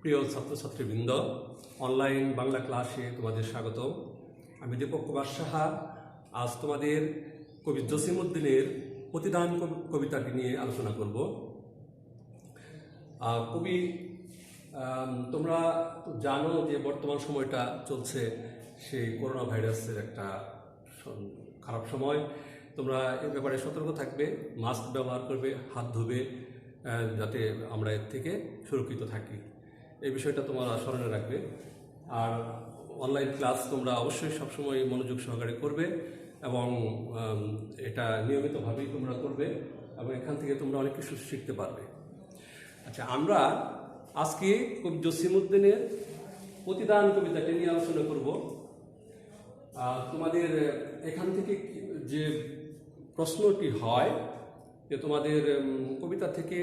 প্রিয় ছাত্রছাত্রীবৃন্দ, অনলাইন বাংলা ক্লাসে তোমাদের স্বাগত। আমি দীপক কুমার সাহা আজ তোমাদের কবি জসিমউদ্দিনের প্রতিদান কবিতাটি নিয়ে আলোচনা করব। কবি তোমরা জানো যে বর্তমান সময়টা চলছে সেই করোনা ভাইরাসের একটা খারাপ সময়। তোমরা এ ব্যাপারে সতর্ক থাকবে, মাস্ক ব্যবহার করবে, হাত ধুবে, যাতে আমরা এর থেকে সুরক্ষিত থাকি। এই বিষয়টা তোমরা স্মরণে রাখবে। আর অনলাইন ক্লাস তোমরা অবশ্যই সবসময় মনোযোগ সহকারে করবে এবং এটা নিয়মিতভাবেই তোমরা করবে এবং এখান থেকে তোমরা অনেক কিছু শিখতে পারবে। আচ্ছা, আমরা আজকে কবি জসিমউদ্দিনের প্রতিদান কবিতাটি নিয়ে আলোচনা করব। তোমাদের এখান থেকে যে প্রশ্নটি হয় যে তোমাদের কবিতা থেকে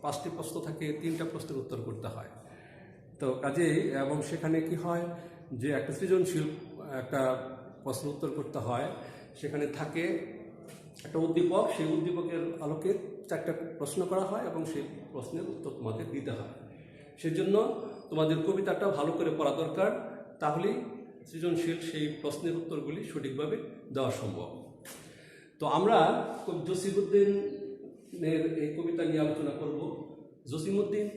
5টি প্রশ্ন থাকে, 3টা প্রশ্নের উত্তর করতে হয়। তো কাজেই এবং সেখানে কি হয় যে একটা সৃজনশীল একটা প্রশ্ন উত্তর করতে হয়। সেখানে থাকে একটা উদ্দীপক, সেই উদ্দীপকের আলোকে 4টা প্রশ্ন করা হয় এবং সেই প্রশ্নের উত্তর তোমাদের দিতে হয়। সেজন্য তোমাদের কবিতাটা ভালো করে পড়া দরকার, তাহলেই সৃজনশীল সেই প্রশ্নের উত্তরগুলি সঠিকভাবে দেওয়া সম্ভব। তো আমরা জসিমউদ্দিনের এই কবিতা নিয়ে আলোচনা করব। জসিমউদ্দিন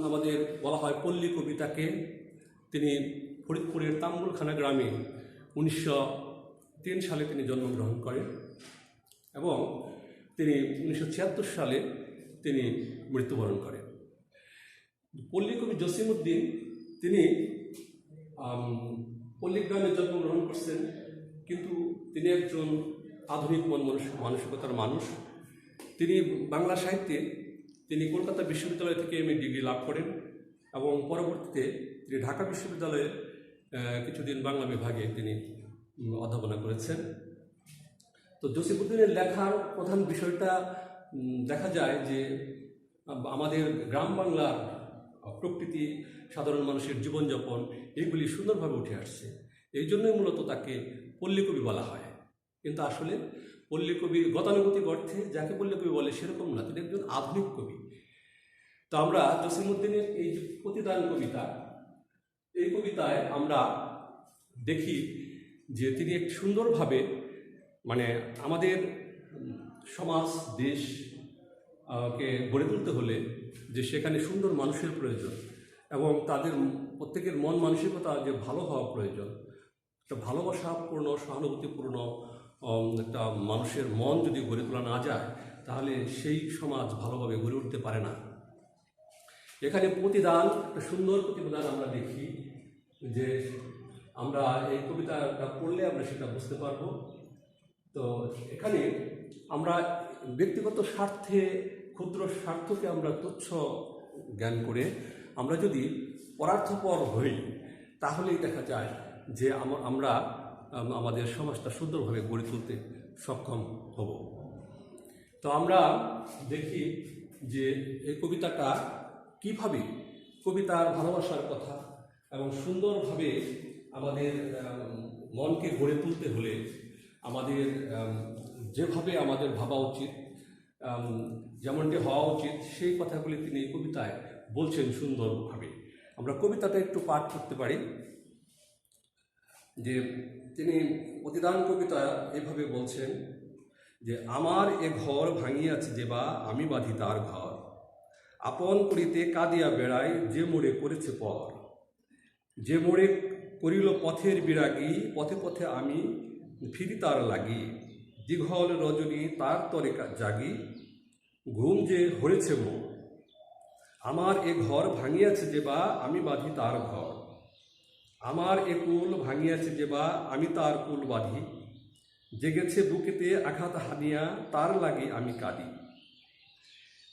আমাদের বলা হয় পল্লী কবিতাকে। তিনি ফরিদপুরের তাম্বুলখানা গ্রামে 1903 সালে তিনি জন্মগ্রহণ করেন এবং তিনি 1976 সালে তিনি মৃত্যুবরণ করেন। পল্লী কবি জসিমউদ্দিন তিনি পল্লীগ্রামে জন্মগ্রহণ করছেন, কিন্তু তিনি একজন আধুনিক মানসিকতার মানুষ। তিনি বাংলা সাহিত্যে তিনি কলকাতা বিশ্ববিদ্যালয় থেকে এমএ ডিগ্রি লাভ করেন এবং পরবর্তীতে তিনি ঢাকা বিশ্ববিদ্যালয়ে কিছুদিন বাংলা বিভাগে তিনি অধ্যাপনা করেছেন। তো জসিমউদ্দিনের লেখার প্রধান বিষয়টা দেখা যায় যে আমাদের গ্রাম বাংলার প্রকৃতি, সাধারণ মানুষের জীবনযাপন, এগুলি সুন্দরভাবে উঠে আসছে। এই জন্যই মূলত তাকে পল্লীকবি বলা হয়। কিন্তু আসলে পল্লীকবি গতানুগতিক অর্থে যাকে পল্লীকবি বলে সেরকম না, তিনি একজন আধুনিক কবি। তো আমরা জসিমউদ্দিনের এই যে প্রতিদান কবিতা, এই কবিতায় আমরা দেখি যে তিনি এক সুন্দরভাবে আমাদের সমাজ দেশ কে গড়ে তুলতে হলে যে সেখানে সুন্দর মানুষের প্রয়োজন এবং তাদের প্রত্যেকের মন মানসিকতা যে ভালো হওয়া প্রয়োজন। একটা ভালোবাসাপূর্ণ, সহানুভূতিপূর্ণ একটা মানুষের মন যদি গড়ে তোলা না যায়, তাহলে সেই সমাজ ভালোভাবে গড়ে উঠতে পারে না। এখানে প্রতিদান, একটা সুন্দর প্রতিদান আমরা দেখি যে আমরা এই কবিতাটা পড়লে আমরা সেটা বুঝতে পারবো। তো এখানে আমরা ব্যক্তিগত স্বার্থে, ক্ষুদ্র স্বার্থকে আমরা তুচ্ছ জ্ঞান করে আমরা যদি পরার্থপর হই, তাহলেই দেখা যায় যে আমরা আমাদের সমাজটা সুন্দরভাবে গড়ে তুলতে সক্ষম হব। তো আমরা দেখি যে এই কবিতাটা কিভাবে কবিতার ভালোবাসার কথা এবং সুন্দরভাবে আমাদের মনকে গড়ে তুলতে হলে আমাদের যেভাবে আমাদের ভাবা উচিত, যেমনটি হওয়া উচিত, সেই কথাগুলি তিনি এই কবিতায় বলছেন সুন্দরভাবে। আমরা কবিতাটা একটু পাঠ করতে পারি। যে তিনি প্রতিদান কবিতা এইভাবে বলছেন যে আমার এ ঘর ভাঙিয়াছে যে বা আমি বাঁধি তার ঘর, আপন করিতে কাঁদিয়া বেড়াই যে মোড়ে করেছে পর, যে মোড়ে করিল পথের বিরাগী, পথে পথে আমি ফিরি তার লাগি, দীঘল রজনী তার তরে জাগি, ঘুম যে হরেছে মোর, আমার এ ঘর ভাঙিয়াছে যে বা আমি বাঁধি তার ঘর, আমার এ কুল ভাঙিয়াছে যে বা আমি তার কুল বাঁধি, জেগেছে বুকেতে আঘাত হানিয়া তার লাগি আমি কাঁদি,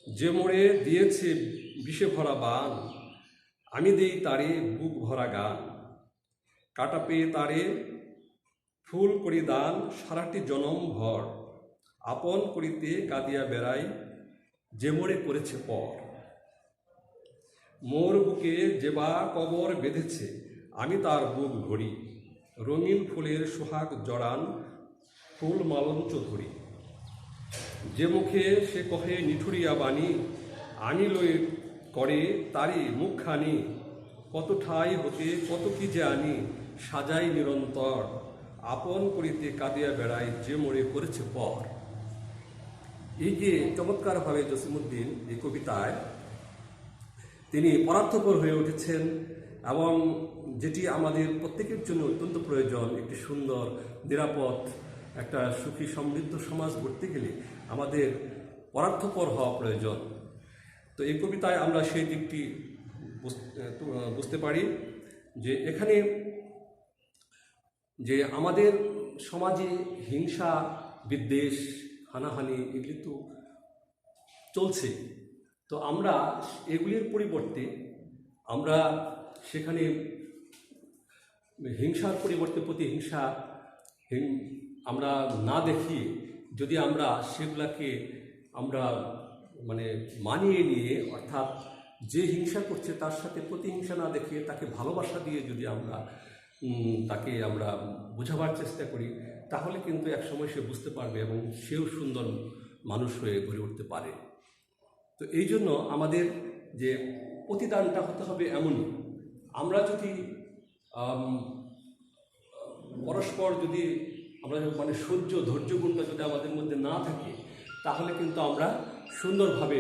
যে মোড়ে দিয়েছে বিষে ভরা বান আমি দেই তারে বুক ভরা গান, কাটা পেয়ে তারে ফুল করি দান সারাটি জনম ভর, আপন করিতে কাঁদিয়া বেড়াই যে মোড়ে করেছে পর, মোর বুকে যে বা কবর বেঁধেছে আমি তার বুক ভরি, রঙিন ফুলের সোহাগ জড়ান ফুল মালঞ্চ ধরি, যে মুখে সে কহে নিঠুরিয়া বাণী আমি লই করে তারি মুখখানি, কত ঠাই হতে কত কি যে আনি, সাজাই নিরন্তর, আপন করিতে কাঁদিয়া বেড়াই যে মোড়ে করেছে পর। এই যে চমৎকারভাবে জসিমউদ্দিন এই কবিতায় তিনি পরার্থপর হয়ে উঠেছেন, এবং যেটি আমাদের প্রত্যেকের জন্য অত্যন্ত প্রয়োজন। একটি সুন্দর, নিরাপদ, একটা সুখী সমৃদ্ধ সমাজ গড়তে গেলে আমাদের পরার্থপর হওয়া প্রয়োজন। তো এই কবিতায় আমরা সেই দিকটি বুঝতে পারি যে এখানে যে আমাদের সমাজে হিংসা, বিদ্বেষ, হানাহানি এগুলি তো চলছে। তো আমরা এগুলির পরিবর্তে আমরা সেখানে হিংসার পরিবর্তে প্রতিহিংসা আমরা না দেখি, যদি আমরা সেগুলাকে আমরা মানিয়ে নিয়ে, অর্থাৎ যে হিংসা করছে তার সাথে প্রতিহিংসা না দেখিয়ে তাকে ভালোবাসা দিয়ে যদি আমরা তাকে বোঝাবার চেষ্টা করি, তাহলে কিন্তু একসময় সে বুঝতে পারবে এবং সেও সুন্দর মানুষ হয়ে গড়ে উঠতে পারে। তো এই জন্য আমাদের যে প্রতিদানটা হতে হবে এমনই, আমরা যদি পরস্পর যদি আমরা ধৈর্য গুণটা যদি আমাদের মধ্যে না থাকে, তাহলে কিন্তু আমরা সুন্দরভাবে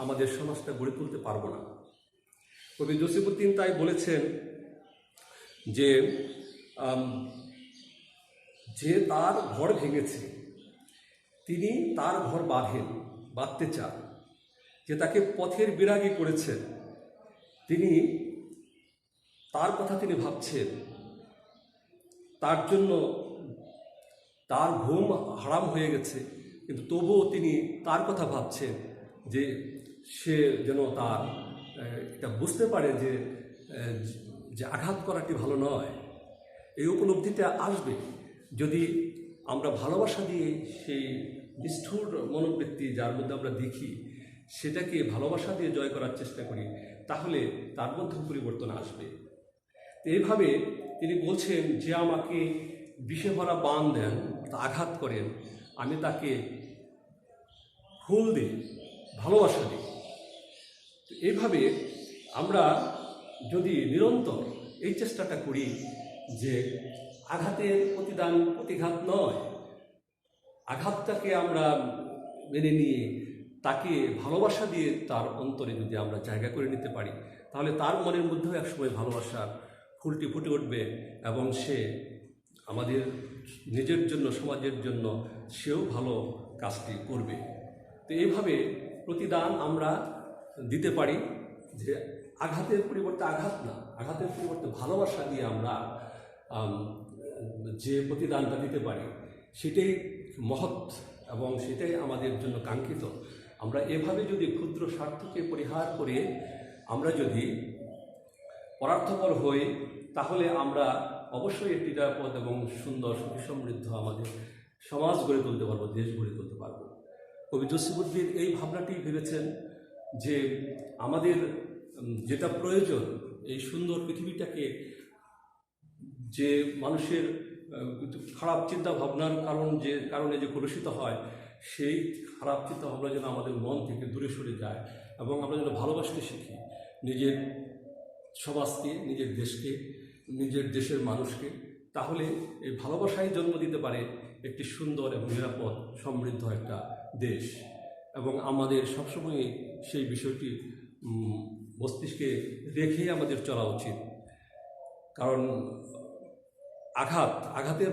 আমাদের সমাজটা গড়ে তুলতে পারবো না। কবি জসিমউদ্দিন তাই বলেছেন যে যে তার ঘর ভেঙেছে তিনি তার ঘর বাঁধতে চান, যে তাকে পথের বিরাগী করেছেন তিনি তার কথা তিনি ভাবছেন, তার জন্য তার ঘুম হারাম হয়ে গেছে, কিন্তু তবুও তিনি তার কথা ভাবছেন যে সে যেন তার এটা বুঝতে পারে যে আঘাত করাটি ভালো নয়। এই উপলব্ধিটা আসবে যদি আমরা ভালোবাসা দিয়ে সেই নিষ্ঠুর মনোবৃত্তি যার মধ্যে আমরা দেখি সেটাকে ভালোবাসা দিয়ে জয় করার চেষ্টা করি, তাহলে তার মধ্যে পরিবর্তন আসবে। এইভাবে তিনি বলছেন যে আমাকে বিষে ভরা বাণ দেন, আঘাত করেন, আমি তাকে ফুল দিই, ভালোবাসা দিই। এইভাবে আমরা যদি নিরন্তর এই চেষ্টাটা করি যে আঘাতের প্রতিদান প্রতিঘাত নয়, আঘাতটাকে আমরা মেনে নিয়ে তাকে ভালোবাসা দিয়ে তার অন্তরে যদি আমরা জায়গা করে নিতে পারি, তাহলে তার মনের মধ্যেও একসময় ভালোবাসার ফুলটি ফুটে উঠবে এবং সে আমাদের নিজের জন্য, সমাজের জন্য সেও ভালো কাজটি করবে। তো এইভাবে প্রতিদান আমরা দিতে পারি যে আঘাতের পরিবর্তে আঘাত না, আঘাতের পরিবর্তে ভালোবাসা দিয়ে আমরা যে প্রতিদানটা দিতে পারি সেটাই মহৎ এবং সেটাই আমাদের জন্য কাঙ্ক্ষিত। আমরা এভাবে যদি ক্ষুদ্র স্বার্থকে পরিহার করে আমরা যদি পরার্থপর হই, তাহলে আমরা অবশ্যই একটি নিরাপদ এবং সুন্দর সুখী সমৃদ্ধ আমাদের সমাজ গড়ে তুলতে পারবো, দেশ গড়ে তুলতে পারবো। কবি জসিমউদ্দিন এই ভাবনাটি ভেবেছেন যে আমাদের যেটা প্রয়োজন, এই সুন্দর পৃথিবীটাকে যে মানুষের খারাপ চিন্তা ভাবনার কারণে যে কলুষিত হয়, সেই খারাপ চিন্তা ভাবনা যেন আমাদের মন থেকে দূরে সরে যায় এবং আমরা যেন ভালোবাসতে শিখি নিজের সমাজকে, নিজের দেশকে, নিজের দেশের মানুষকে। তাহলে এই ভালোবাসাই জন্ম দিতে পারে একটি সুন্দর এবং নিরাপদ সমৃদ্ধ একটা দেশ। এবং আমাদের সবসময় সেই বিষয়টি মস্তিষ্কে রেখেই আমাদের চলা উচিত, কারণ আঘাতের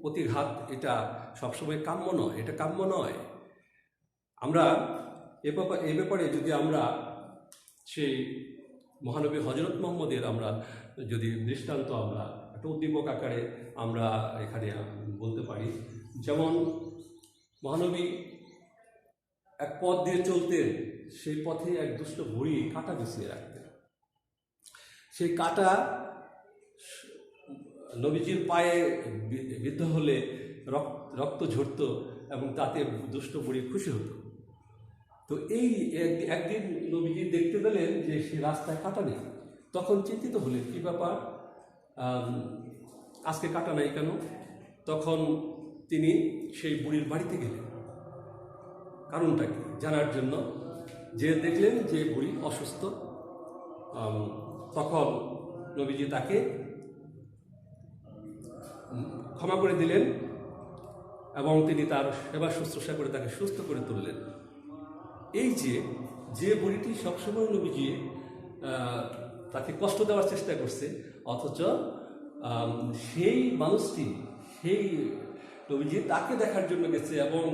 প্রতিঘাত এটা সবসময় কাম্য নয়, এটা কাম্য নয়। আমরা এ ব্যাপারে যদি আমরা সেই মহানবী হযরত মুহাম্মদের আমরা যদি দৃষ্টান্ত আমরা একটা উদ্দীপক আকারে আমরা এখানে বলতে পারি, যেমন মহানবী এক পথ দিয়ে চলতেন, সেই পথে এক দুষ্ট বুড়ি কাঁটা বিছিয়ে রাখতেন। সেই কাঁটা নবীজির পায়ে বিদ্ধ হলে রক্ত ঝরত এবং তাতে দুষ্ট বুড়ি খুশি হতো। তো এই একদিন নবীজি দেখতে পেলেন যে সে রাস্তায় কাঁটা নেই, তখন চিন্তিত হলেন কী ব্যাপার, আজকে কাঁটা নাই কেন? তখন তিনি সেই বুড়ির বাড়িতে গেলেন কারণটা কি জানার জন্য। যে দেখলেন যে বুড়ি অসুস্থ, তখন নবীজি তাকে ক্ষমা করে দিলেন এবং তিনি তার সেবা শুশ্রূষা করে তাকে সুস্থ করে তুললেন। এই যে বুড়িটি সবসময় নবীজি তাকে কষ্ট দেওয়ার চেষ্টা করছে, অথচ সেই মানুষটি, সেই নবীজি তাকে দেখার জন্য গেছে এবং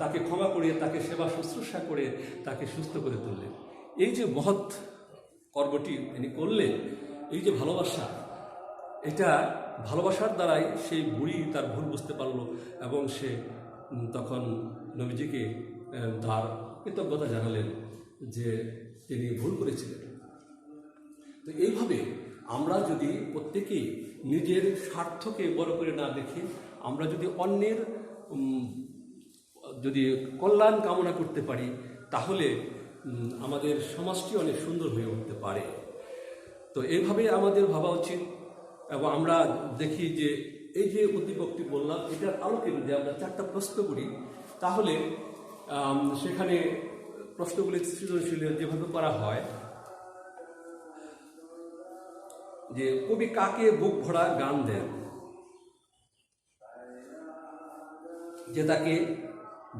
তাকে ক্ষমা করে তাকে সেবা শুশ্রূষা করে তাকে সুস্থ করে তুললেন। এই যে মহৎ কর্মটি তিনি করলেন, এই যে ভালোবাসা, এটা ভালোবাসার দ্বারাই সেই বুড়ি তার ভুল বুঝতে পারলো এবং সে তখন নবীজিকে তার কৃতজ্ঞতা জানালেন যে তিনি ভুল করেছিলেন। তো এইভাবে আমরা যদি প্রত্যেকেই নিজের স্বার্থকে বড় করে না দেখি, আমরা যদি অন্যের যদি কল্যাণ কামনা করতে পারি, তাহলে আমাদের সমাজটি অনেক সুন্দর হয়ে উঠতে পারে। তো এইভাবে আমাদের ভাবা উচিত। এবং আমরা দেখি যে এই যে উদ্দীপকটি বললাম, এটার আলোকে যদি আমরা 4টা প্রশ্ন করি, তাহলে সেখানে প্রশ্নগুলি সৃজনশীল যেভাবে করা হয় যে কবি কাকে বুক ভরা গান দেন, যে তাকে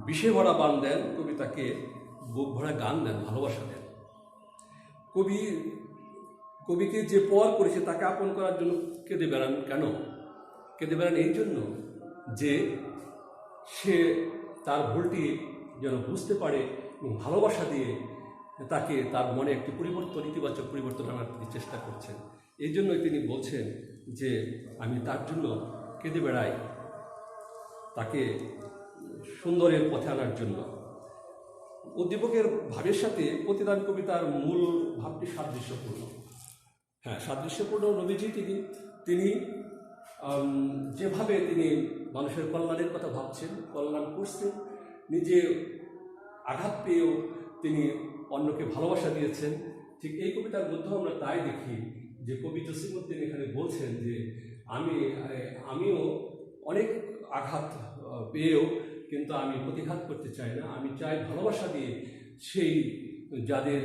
বিষে ভরা বান দেন, কবি তাকে বুক ভরা গান দেন, ভালোবাসা দেন। কবিকে যে পর করেছে তাকে আপন করার জন্য কেঁদে বেড়ান। কেন কেঁদে বেড়ান? এই জন্য যে সে তার ভুলটি যেন বুঝতে পারে এবং ভালোবাসা দিয়ে তাকে তার মনে একটি পরিবর্তন, ইতিবাচক পরিবর্তন আনার চেষ্টা করছেন। এই জন্যই তিনি বলছেন যে আমি তার জন্য কেঁদে বেড়াই, তাকে সুন্দরের পথে আনার জন্য। উদ্দীপকের ভাবের সাথে প্রতিদান কবিতার মূল ভাবটি সাদৃশ্যপূর্ণ। হ্যাঁ, সাদৃশ্যপূর্ণ। নবীজি তিনি যেভাবে তিনি মানুষের কল্যাণের কথা ভাবছেন, কল্যাণ করছেন, নিজে আঘাত পেয়েও তিনি অন্যকে ভালোবাসা দিয়েছেন, ঠিক এই কবিতার মধ্যেও আমরা তাই দেখি যে কবি জসিমউদ্দিন এখানে বলছেন যে আমিও অনেক আঘাত পেয়েও কিন্তু আমি প্রতিঘাত করতে চাই না, আমি চাই ভালোবাসা দিয়ে সেই যাদের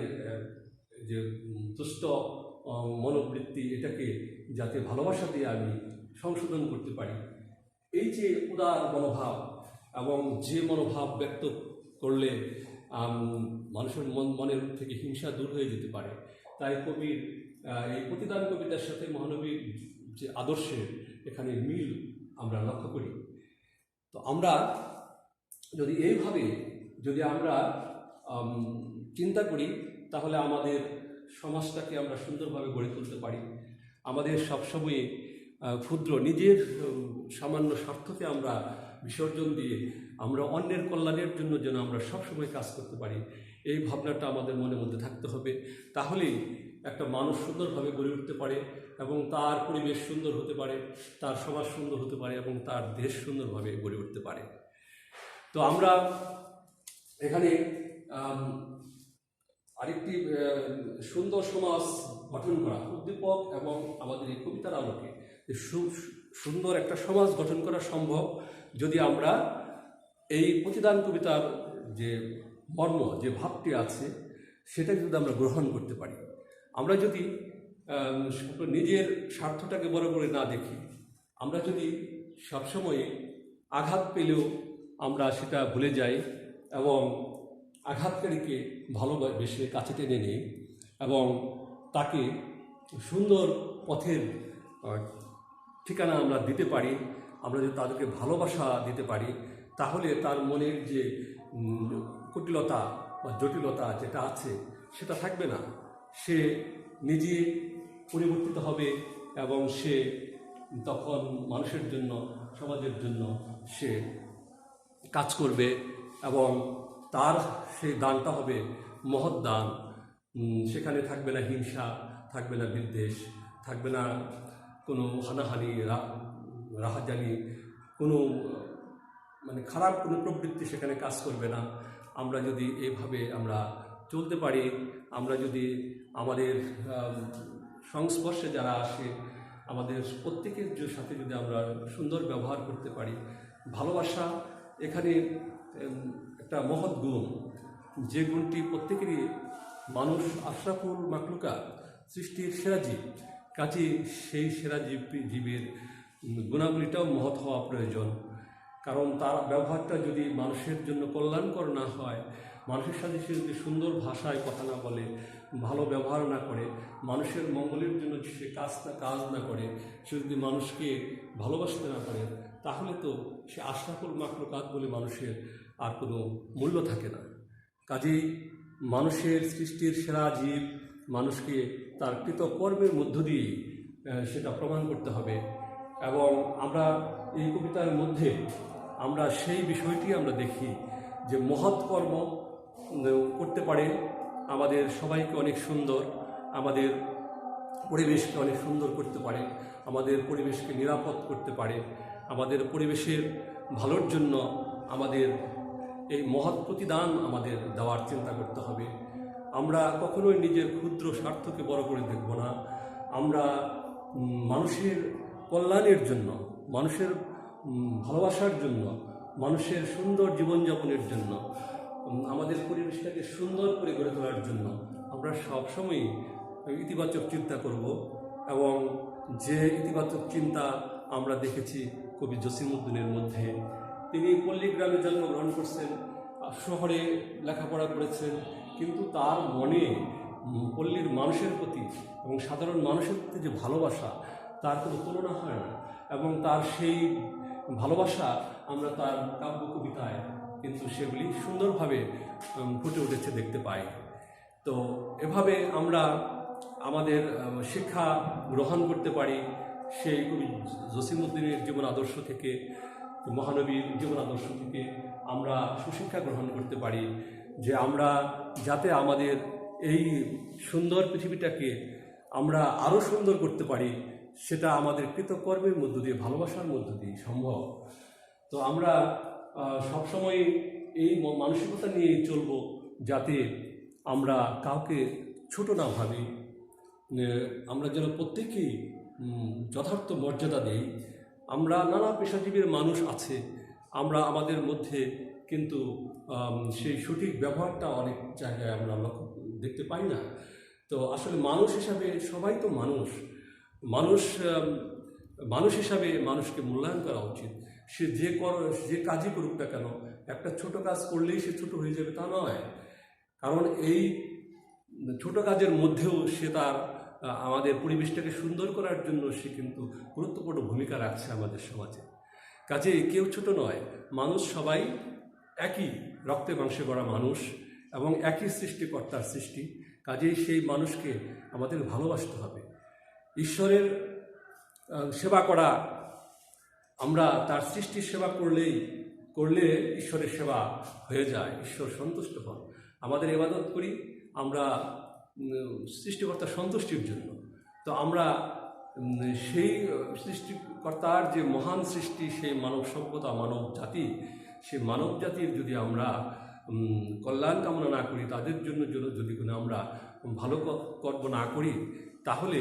যে দুষ্ট মনোবৃত্তি, এটাকে যাতে ভালোবাসা দিয়ে আমি সংশোধন করতে পারি। এই যে উদার মনোভাব এবং যে মনোভাব ব্যক্ত করলে মানুষের মনের থেকে হিংসা দূর হয়ে যেতে পারে, তাই কবির এই প্রতিদান কবিতার সাথে মহানবীর যে আদর্শের এখানে মিল আমরা লক্ষ্য করি। তো আমরা যদি এইভাবে আমরা চিন্তা করি, তাহলে আমাদের সমাজটাকে আমরা সুন্দরভাবে গড়ে তুলতে পারি। আমাদের সবসময় ক্ষুদ্র নিজের সামান্য স্বার্থকে আমরা বিসর্জন দিয়ে আমরা অন্যের কল্যাণের জন্য যেন আমরা সবসময় কাজ করতে পারি, এই ভাবনাটা আমাদের মনের মধ্যে থাকতে হবে। তাহলেই একটা মানুষ সুন্দরভাবে গড়ে উঠতে পারে এবং তার পরিবেশ সুন্দর হতে পারে, তার সমাজ সুন্দর হতে পারে এবং তার দেশ সুন্দরভাবে গড়ে উঠতে পারে। তো আমরা এখানে আরেকটি সুন্দর সমাজ গঠন করা, উদ্দীপক এবং আমাদের এই কবিতার আলোকে সুন্দর একটা সমাজ গঠন করা সম্ভব যদি আমরা এই প্রতিদান কবিতার যে মর্ম, যে ভাবটি আছে, সেটা যদি আমরা গ্রহণ করতে পারি। আমরা যদি নিজের স্বার্থটাকে বড় করে না দেখি, আমরা যদি সবসময় আঘাত পেলেও আমরা সেটা ভুলে যাই এবং আঘাতকারীকে ভালোবেসে কাছে টেনে নিই এবং তাকে সুন্দর পথের ঠিকানা আমরা দিতে পারি, আমরা যদি তাদেরকে ভালোবাসা দিতে পারি, তাহলে তার মনের যে কুটিলতা বা জটিলতা যেটা আছে সেটা থাকবে না। সে নিজে পরিবর্তিত হবে এবং সে তখন মানুষের জন্য, সমাজের জন্য সে কাজ করবে এবং তার সেই দানটা হবে মহৎ দান। সেখানে থাকবে না হিংসা, থাকবে না বিদ্বেষ, থাকবে না কোনো হানাহানি, রাহাজানি, কোনো খারাপ কোনো প্রবৃত্তি সেখানে কাজ করবে না। আমরা যদি এইভাবে আমরা চলতে পারি, আমরা যদি আমাদের সংস্পর্শে যারা আসে আমাদের প্রত্যেকের সাথে যদি আমরা সুন্দর ব্যবহার করতে পারি, ভালোবাসা এখানে একটা মহৎ গুণ। যে গুণটি প্রত্যেকেরই, মানুষ আশরাফুল মাখলুকাত, সৃষ্টির সেরা জীব, কাজে সেই সেরা জীবের গুণাবলীটাও মহৎ হওয়া প্রয়োজন। কারণ তার ব্যবহারটা যদি মানুষের জন্য কল্যাণকর না হয়, মানুষের সাথে সে যদি সুন্দর ভাষায় কথা না বলে, ভালো ব্যবহার না করে, মানুষের মঙ্গলের জন্য সে কাজ না করে, সে যদি মানুষকে ভালোবাসতে না পারে, তাহলে তো সে আশরাফুল মাখলুকাত বলে মানুষের আর কোনো মূল্য থাকে না। কাজেই মানুষের সৃষ্টির সেরা জীব, মানুষকে তার কৃতকর্মের মধ্য দিয়ে সেটা প্রমাণ করতে হবে। এবং আমরা এই কবিতার মধ্যে আমরা সেই বিষয়টি আমরা দেখি যে মহৎ কর্ম করতে পারে আমাদের সবাইকে অনেক সুন্দর, আমাদের পরিবেশকে অনেক সুন্দর করতে পারে, আমাদের পরিবেশকে নিরাপদ করতে পারে, আমাদের পরিবেশের ভালোর জন্য আমাদের এই মহৎ প্রতিদান আমাদের দেওয়ার চিন্তা করতে হবে। আমরা কখনোই নিজের ক্ষুদ্র স্বার্থকে বড় করে দেখব না। আমরা মানুষের কল্যাণের জন্য, মানুষের ভালোবাসার জন্য, মানুষের সুন্দর জীবনযাপনের জন্য, আমাদের পরিবেশটাকে সুন্দর করে গড়ে তোলার জন্য আমরা সবসময়ই ইতিবাচক চিন্তা করব। এবং যে ইতিবাচক চিন্তা আমরা দেখেছি কবি জসিমউদ্দিনের মধ্যে, তিনি পল্লীগ্রামে জন্মগ্রহণ করছেন, শহরে লেখাপড়া করেছেন, কিন্তু তার মনে পল্লীর মানুষের প্রতি এবং সাধারণ মানুষের প্রতি যে ভালোবাসা, তার কোনো তুলনা হয় না। এবং তার সেই ভালোবাসা আমরা তার কাব্য কবিতায় কিন্তু সেগুলি সুন্দরভাবে ফুটে উঠেছে দেখতে পাই। তো এভাবে আমরা আমাদের শিক্ষা গ্রহণ করতে পারি সেই কবি জসিমউদ্দিনের জীবন আদর্শ থেকে, মহানবীর জীবন আদর্শ থেকে আমরা সুশিক্ষা গ্রহণ করতে পারি যে আমরা যাতে আমাদের এই সুন্দর পৃথিবীটাকে আমরা আরও সুন্দর করতে পারি, সেটা আমাদের কৃতকর্মের মধ্য দিয়ে, ভালোবাসার মধ্য দিয়ে সম্ভব। তো আমরা সবসময় এই মানসিকতা নিয়ে চলব যাতে আমরা কাউকে ছোট না ভাবি, আমরা যেন প্রত্যেকেই যথার্থ মর্যাদা দেই। আমরা নানা পেশাজীবীর মানুষ আছে, আমরা আমাদের মধ্যে কিন্তু সেই সঠিক ব্যবহারটা অনেক জায়গায় আমরা দেখতে পাই না। তো আসলে মানুষ হিসাবে সবাই তো মানুষ হিসাবে মানুষকে মূল্যায়ন করা উচিত। সে যে কাজই করুক না কেন, একটা ছোট কাজ করলেই সে ছোট হয়ে যাবে তা নয়। কারণ এই ছোট কাজের মধ্যেও সে তার আমাদের পরিবেশটাকে সুন্দর করার জন্য সে কিন্তু গুরুত্বপূর্ণ ভূমিকা রাখছে আমাদের সমাজে। কাজে কেউ ছোট নয়, মানুষ সবাই একই রক্তে মাংসে গড়া মানুষ এবং একই সৃষ্টিকর্তার সৃষ্টি। কাজেই সেই মানুষকে আমাদের ভালোবাসতে হবে। ঈশ্বরের সেবা করা, আমরা তার সৃষ্টির সেবা করলে ঈশ্বরের সেবা হয়ে যায়, ঈশ্বর সন্তুষ্ট হন। আমাদের ইবাদত করি আমরা সৃষ্টিকর্তার সন্তুষ্টির জন্য। তো আমরা সেই সৃষ্টিকর্তার যে মহান সৃষ্টি, সেই মানব সভ্যতা, মানব জাতি, সেই মানব জাতির যদি আমরা কল্যাণ কামনা না করি, তাদের জন্য যদি কোনো আমরা ভালো কর্ম না করি, তাহলে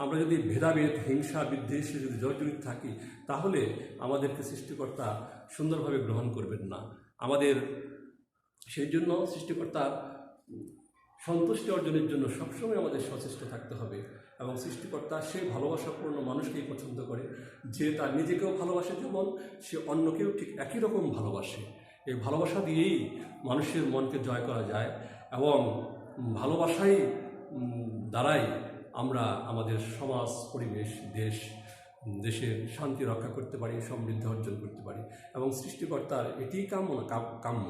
আমরা যদি ভেদাভেদ, হিংসা, বিদ্বেষে যদি জর্জরিত থাকি, তাহলে আমাদেরকে সৃষ্টিকর্তা সুন্দরভাবে গ্রহণ করবেন না। আমাদের সেই জন্য সৃষ্টিকর্তার সন্তুষ্টি অর্জনের জন্য সবসময় আমাদের সচেষ্ট থাকতে হবে। এবং সৃষ্টিকর্তা সেই ভালোবাসাপূর্ণ মানুষকেই পছন্দ করে যে তার নিজেকেও ভালোবাসে, যেমন সে অন্যকেও ঠিক একই রকম ভালোবাসে। এই ভালোবাসা দিয়েই মানুষের মনকে জয় করা যায় এবং ভালোবাসাই দ্বারাই আমরা আমাদের সমাজ, পরিবেশ, দেশের শান্তি রক্ষা করতে পারি, সমৃদ্ধি অর্জন করতে পারি এবং সৃষ্টিকর্তার এটিই কাম্য।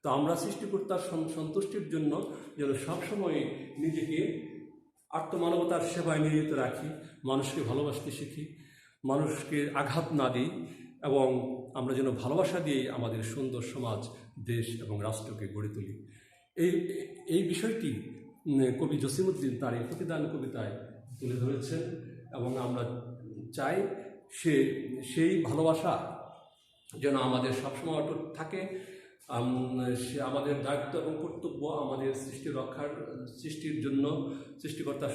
তো আমরা সৃষ্টিকর্তার সন্তুষ্টির জন্য যেন সবসময় নিজেকে আত্মমানবতার সেবায় নিয়োজিত রাখি, মানুষকে ভালোবাসতে শিখি, মানুষকে আঘাত না দিই এবং আমরা যেন ভালোবাসা দিয়ে আমাদের সুন্দর সমাজ, দেশ এবং রাষ্ট্রকে গড়ে তুলি। এই বিষয়টি কবি জসিমউদ্দিন তার এই প্রতিদান কবিতায় তুলে ধরেছেন এবং আমরা চাই সেই ভালোবাসা যেন আমাদের সবসময় অটুট থাকে। সে আমাদের দায়িত্ব এবং কর্তব্য আমাদের সৃষ্টির জন্য, সৃষ্টিকর্তার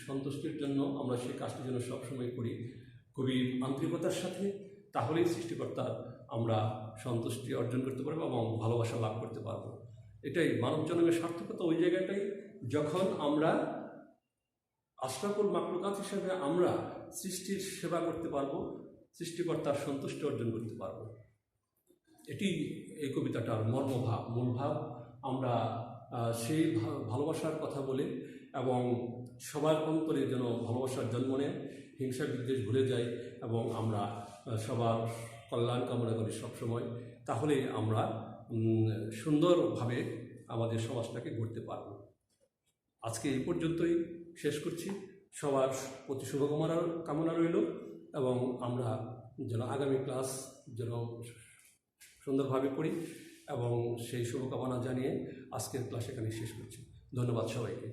সন্তুষ্টির জন্য আমরা সেই কাজটি যেন সবসময় করি কবির আন্তরিকতার সাথে। তাহলেই সৃষ্টিকর্তার আমরা সন্তুষ্টি অর্জন করতে পারবো এবং ভালোবাসা লাভ করতে পারবো। এটাই মানব জন্মের সার্থকতা, ওই জায়গাটাই যখন আমরা আশরাফুল মাখলুকাত হিসেবে আমরা সৃষ্টির সেবা করতে পারবো, সৃষ্টিকর্তার সন্তুষ্টি অর্জন করতে পারবো। এটি এই কবিতাটার মর্মভাব, মূল ভাব। আমরা সেই ভালোবাসার কথা বলে এবং সবার অন্তরে যেন ভালোবাসার জন্ম নেয়, হিংসা বিদ্বেষ ভুলে যায় এবং আমরা সবার কল্যাণ কামনা করি সবসময়। তাহলে আমরা সুন্দরভাবে আমাদের সমাজটাকে গড়তে পারব। আজকে এই পর্যন্তই শেষ করছি। সবার প্রতি কামনা রইল এবং আমরা যেন আগামী ক্লাস যেন সুন্দরভাবে করি এবং সেই শুভকামনা জানিয়ে আজকের ক্লাস এখানে শেষ করছি। ধন্যবাদ সবাইকে।